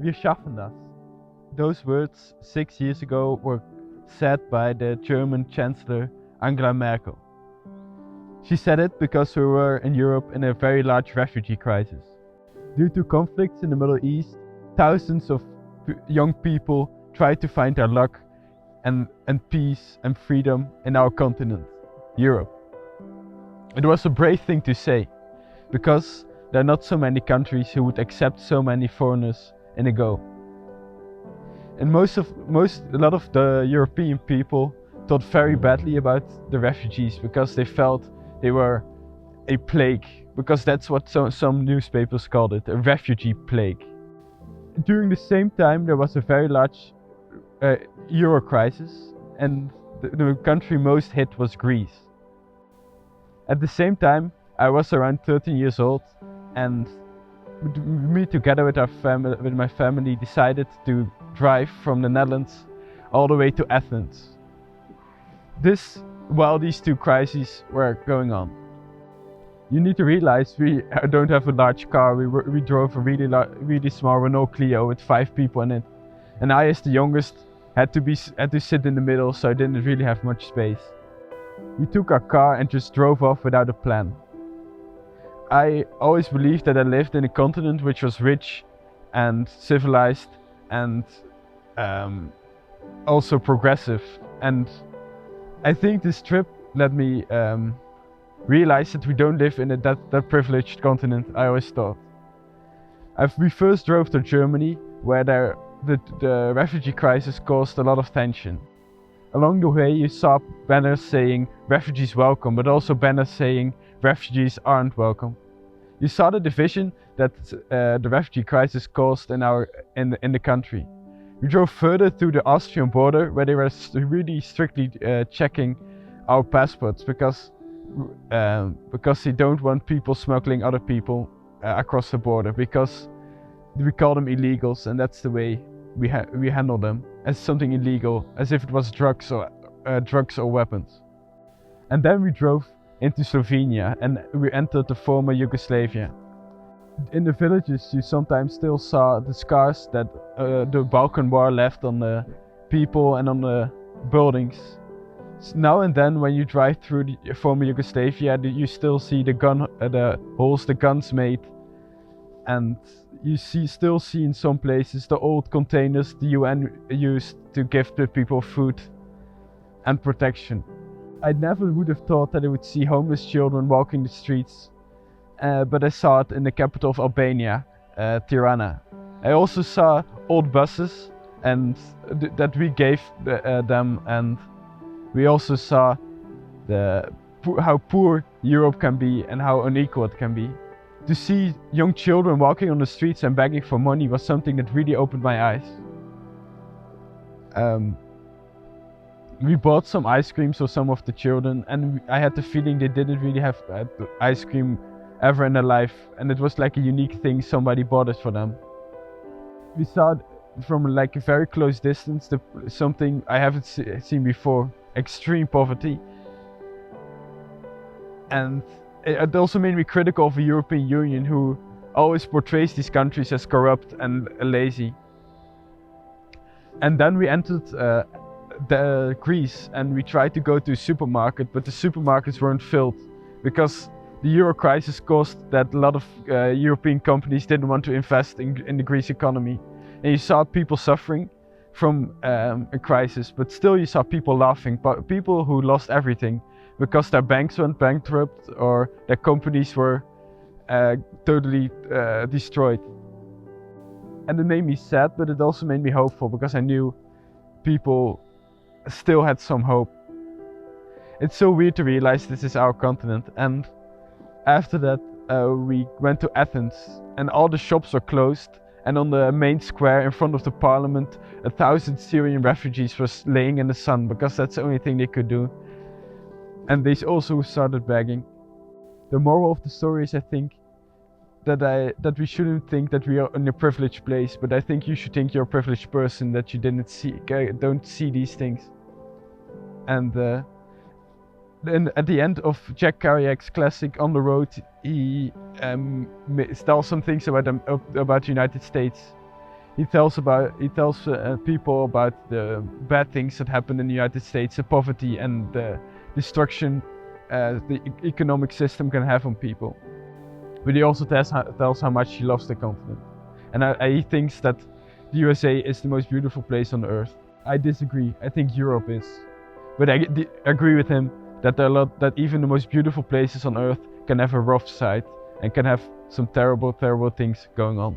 Wir schaffen das. Those words 6 years ago were said by the German Chancellor Angela Merkel. She said it because we were in Europe in a very large refugee crisis. Due to conflicts in the Middle East, thousands of young people tried to find their luck and peace and freedom in our continent, Europe. It was a brave thing to say, because there are not so many countries who would accept so many foreigners in a go. And a lot of the European people thought very badly about the refugees because they felt they were a plague, because that's what some newspapers called it, a refugee plague. During the same time there was a very large euro crisis, and the country most hit was Greece. At the same time I was around 13 years old, and me together with my family decided to drive from the Netherlands all the way to Athens. This while these two crises were going on. You need to realize we don't have a large car. We drove a really small Renault Clio with 5 people in it, and I, as the youngest, had to sit in the middle, so I didn't really have much space. We took our car and just drove off without a plan. I always believed that I lived in a continent which was rich and civilized and also progressive, and I think this trip let me realize that we don't live in that privileged continent I always thought. We first drove to Germany, where the refugee crisis caused a lot of tension. Along the way you saw banners saying refugees welcome, but also banners saying refugees aren't welcome. You saw the division that the refugee crisis caused in the country. We drove further to the Austrian border, where they were really strictly checking our passports because they don't want people smuggling other people across the border, because we call them illegals, and that's the way we handle them, as something illegal, as if it was drugs or weapons. And then we drove into Slovenia and we entered the former Yugoslavia. In the villages you sometimes still saw the scars that the Balkan War left on the people and on the buildings. Now and then when you drive through the former Yugoslavia, you still see the holes the guns made, and you still see in some places the old containers the UN used to give the people food and protection. I never would have thought that I would see homeless children walking the streets, but I saw it in the capital of Albania, Tirana. I also saw old buses and that we gave them, and we also saw how poor Europe can be and how unequal it can be. To see young children walking on the streets and begging for money was something that really opened my eyes. We bought some ice creams for some of the children, and I had the feeling they didn't really have ice cream ever in their life, and it was like a unique thing, somebody bought it for them. We saw from like a very close distance something I haven't seen before: extreme poverty. And it also made me critical of the European Union, who always portrays these countries as corrupt and lazy. And then we entered Greece, and we tried to go to a supermarket, but the supermarkets weren't filled because the euro crisis caused that a lot of European companies didn't want to invest in the Greece economy. And you saw people suffering from a crisis, but still you saw people laughing, people who lost everything because their banks went bankrupt or their companies were totally destroyed. And it made me sad, but it also made me hopeful, because I knew people still had some hope. It's so weird to realize this is our continent. And after that we went to Athens, and all the shops were closed, and on the main square in front of the parliament 1,000 Syrian refugees were laying in the sun, because that's the only thing they could do. And they also started begging. The moral of the story is, I think, that we shouldn't think that we are in a privileged place, but I think you should think you're a privileged person, that you don't see these things. And then at the end of Jack Kerouac's classic On the Road, he tells some things about the United States. He tells people about the bad things that happen in the United States, the poverty and the destruction the economic system can have on people. But he also tells how much he loves the continent, and he thinks that the USA is the most beautiful place on earth. I disagree. I think Europe is, but I agree with him that even the most beautiful places on earth can have a rough side and can have some terrible, terrible things going on.